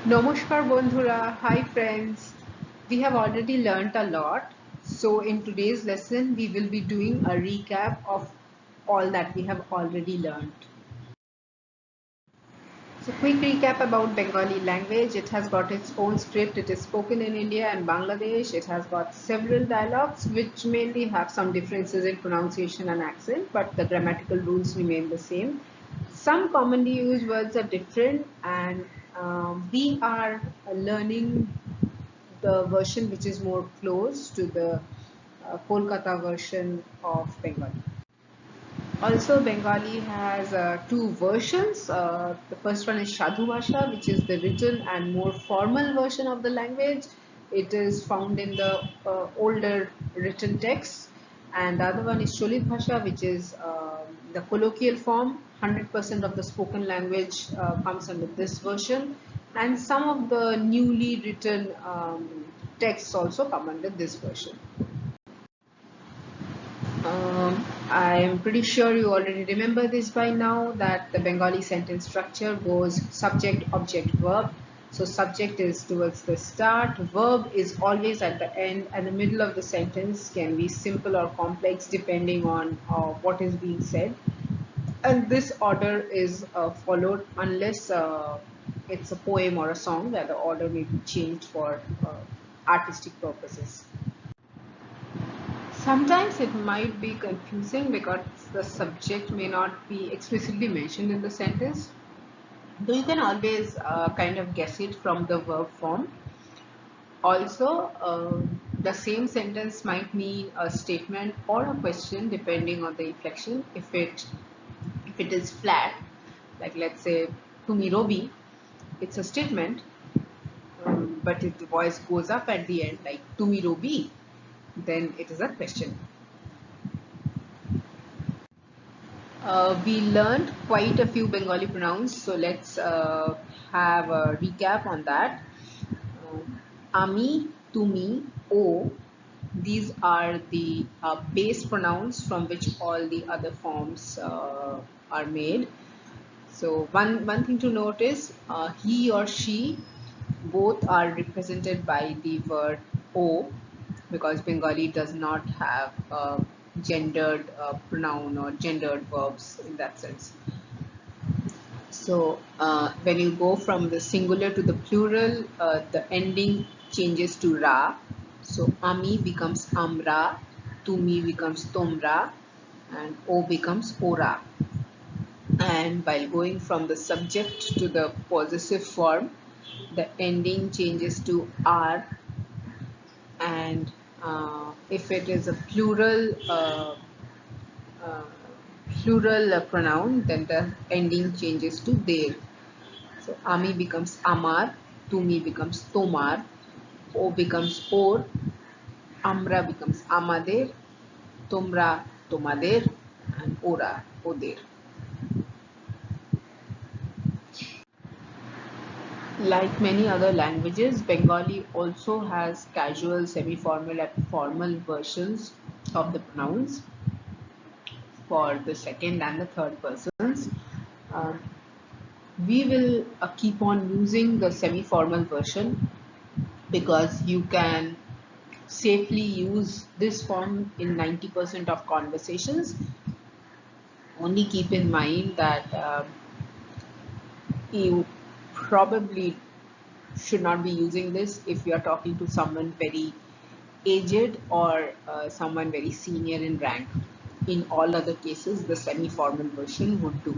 Namaskar Bondhura, hi friends. We have already learnt a lot. So in today's lesson, we will be doing a recap of all that we have already learnt. So quick recap about Bengali language. It has got its own script. It is spoken in India and Bangladesh. It has got several dialects which mainly have some differences in pronunciation and accent, but the grammatical rules remain the same. Some commonly used words are different, and we are learning the version which is more close to the Kolkata version of Bengali. Also, Bengali has two versions. The first one is Shadhu Bhasha, which is the written and more formal version of the language. It is found in the older written texts. And the other one is Sholit Bhasha, which is the colloquial form. 100% of the spoken language comes under this version. And some of the newly written texts also come under this version. I am pretty sure you already remember this by now that the Bengali sentence structure goes subject, object, verb. So subject is towards the start, verb is always at the end, and the middle of the sentence can be simple or complex depending on what is being said. And this order is followed unless it's a poem or a song where the order may be changed for artistic purposes. Sometimes it might be confusing because the subject may not be explicitly mentioned in the sentence, though you can always kind of guess it from the verb form. Also, the same sentence might mean a statement or a question depending on the inflection. If it is flat, like let's say "Tumi Robi," it's a statement, but if the voice goes up at the end, like "Tumi Robi," then it is a question. We learned quite a few Bengali pronouns, so let's have a recap on that. Ami, tumi, o, these are the base pronouns from which all the other forms are made. So one thing to note is he or she both are represented by the word o, because Bengali does not have a gendered pronoun or gendered verbs in that sense. So when you go from the singular to the plural, the ending changes to ra. So ami becomes amra, tumi becomes tomra, and o becomes ora. And while going from the subject to the possessive form, the ending changes to r. And if it is a uh, plural pronoun, then the ending changes to der. So Ami becomes Amar, Tumi becomes Tomar, O becomes Or, Amra becomes Amader, Tomra Tomader, and Ora Oder. Like many other languages, Bengali also has casual, semi-formal, and formal versions of the pronouns for the second and the third persons. Um, we will keep on using the semi-formal version because you can safely use this form in 90% of conversations. Only keep in mind that you probably should not be using this if you are talking to someone very aged or someone very senior in rank. In all other cases, the semi-formal version would do.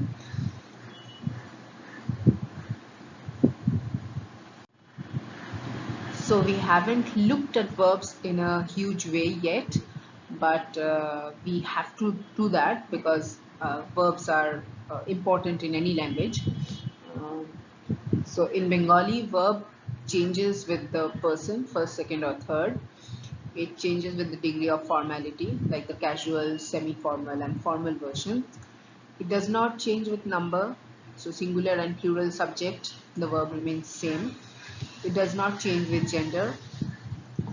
So we haven't looked at verbs in a huge way yet, but we have to do that because verbs are important in any language. Um, so in Bengali, verb changes with the person, first, second, or third. It changes with the degree of formality, like the casual, semi-formal, and formal version. It does not change with number, so singular and plural subject, the verb remains same. It does not change with gender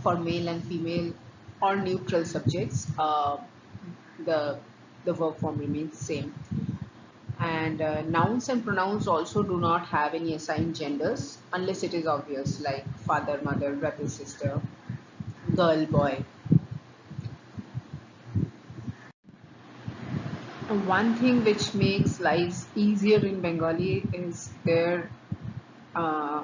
for male and female or neutral subjects. The verb form remains same. and nouns and pronouns also do not have any assigned genders unless it is obvious, like father, mother, brother, sister, girl, boy. One thing which makes lives easier in Bengali is there uh,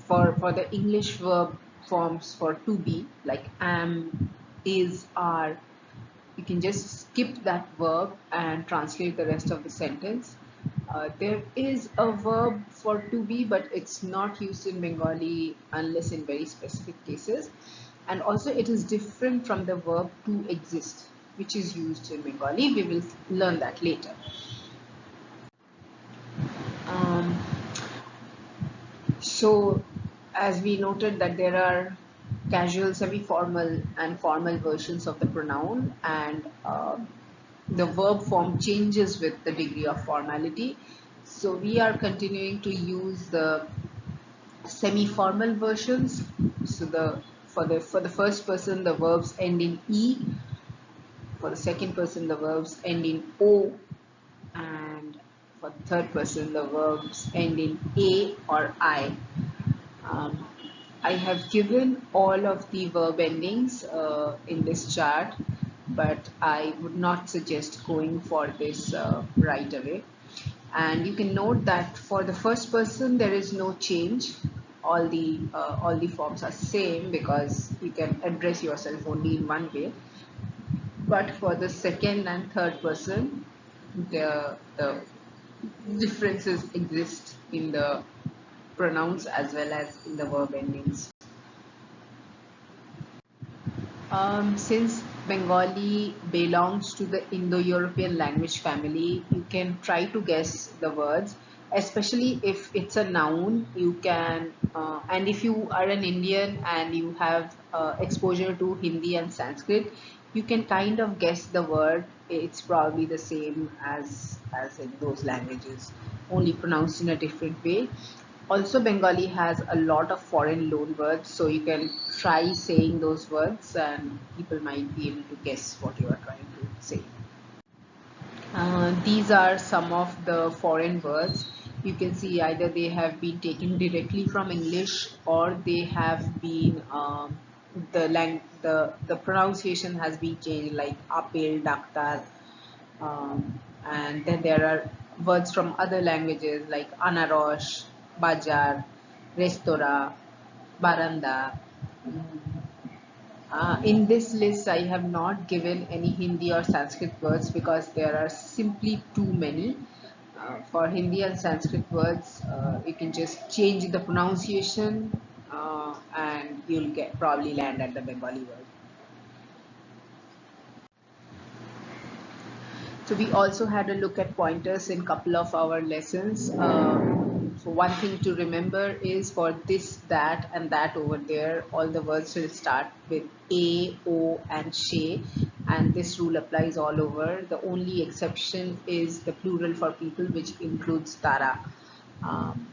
for the English verb forms for to be, like am, is, are. You can just skip that verb and translate the rest of the sentence. There is a verb for to be, but it's not used in Bengali unless in very specific cases. And also it is different from the verb to exist, which is used in Bengali. We will learn that later. Um, so as we noted that there are casual, semi-formal and formal versions of the pronoun, and the verb form changes with the degree of formality. So we are continuing to use the semi-formal versions. So for the first person the verbs end in e, for the second person the verbs end in o, and for the third person the verbs end in a or I. Um, I have given all of the verb endings in this chart, but I would not suggest going for this right away. And you can note that for the first person there is no change. All the forms are same because you can address yourself only in one way. But for the second and third person, the differences exist in the pronouns as well as in the verb endings. Since Bengali belongs to the Indo-European language family, you can try to guess the words, especially if it's a noun. You can, and if you are an Indian and you have exposure to Hindi and Sanskrit, you can kind of guess the word. It's probably the same as in those languages, only pronounced in a different way. Also, Bengali has a lot of foreign loan words, so you can try saying those words and people might be able to guess what you are trying to say. These are some of the foreign words. You can see either they have been taken directly from English or they have been the pronunciation has been changed, like apel, daktar, and then there are words from other languages like anarosh, bajar, restora, baranda. In this list, I have not given any Hindi or Sanskrit words because there are simply too many. For Hindi and Sanskrit words, you can just change the pronunciation and you'll get probably land at the Bengali word. So we also had a look at pointers in a couple of our lessons. So one thing to remember is for this, that, and that over there, all the words will start with a, o, and she, and this rule applies all over. The only exception is the plural for people, which includes tara. Um,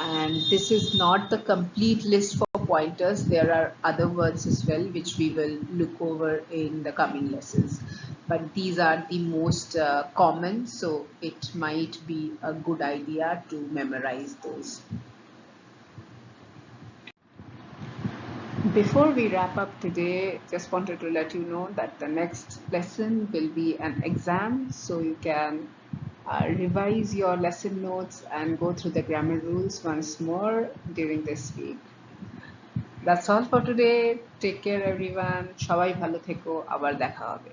and this is not the complete list for pointers. There are other words as well which we will look over in the coming lessons, but these are the most common, so it might be a good idea to memorize those. Before we wrap up today, just wanted to let you know that the next lesson will be an exam, so you can revise your lesson notes and go through the grammar rules once more during this week. That's all for today. Take care everyone. সবাই ভালো থেকো, আবার দেখা হবে।